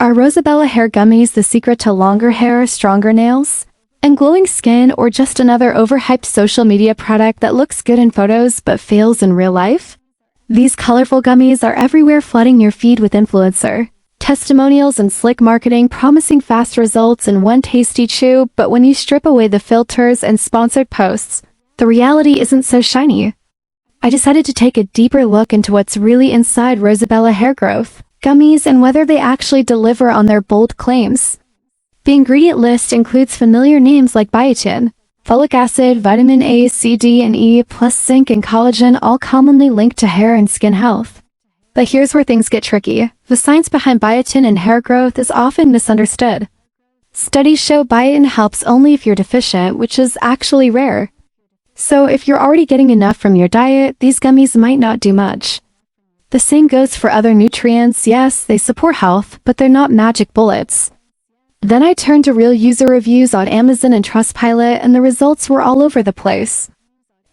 Are Rosabella Hair Gummies the secret to longer hair, stronger nails, and glowing skin, or just another overhyped social media product that looks good in photos but fails in real life? These colorful gummies are everywhere, flooding your feed with influencer testimonials and slick marketing promising fast results in one tasty chew, but when you strip away the filters and sponsored posts, the reality isn't so shiny. I decided to take a deeper look into what's really inside Rosabella Hair Growth Gummies and whether they actually deliver on their bold claims. The ingredient list includes familiar names like biotin, folic acid, vitamin A, C, D, and E, plus zinc and collagen, all commonly linked to hair and skin health. But here's where things get tricky. The science behind biotin and hair growth is often misunderstood. Studies show biotin helps only if you're deficient, which is actually rare. So if you're already getting enough from your diet, these gummies might not do much. The same goes for other nutrients. Yes, they support health, but they're not magic bullets. Then I turned to real user reviews on Amazon and Trustpilot, and the results were all over the place.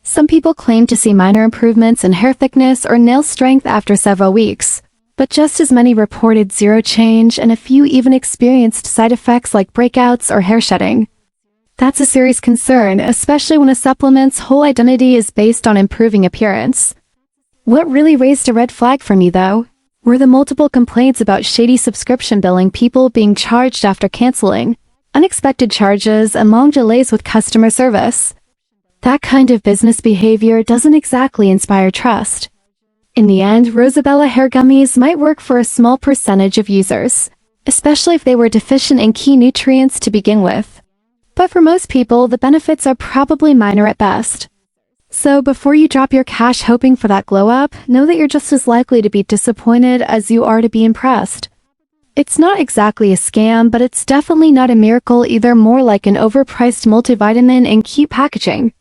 Some people claim to see minor improvements in hair thickness or nail strength after several weeks, but just as many reported zero change, and a few even experienced side effects like breakouts or hair shedding. That's a serious concern, especially when a supplement's whole identity is based on improving appearance. What really raised a red flag for me, though, were the multiple complaints about shady subscription billing, people being charged after canceling, unexpected charges, and long delays with customer service. That kind of business behavior doesn't exactly inspire trust. In the end, Rosabella Hair Gummies might work for a small percentage of users, especially if they were deficient in key nutrients to begin with. But for most people, the benefits are probably minor at best. So before you drop your cash hoping for that glow up, know that you're just as likely to be disappointed as you are to be impressed. It's not exactly a scam, but it's definitely not a miracle either, more like an overpriced multivitamin in cute packaging.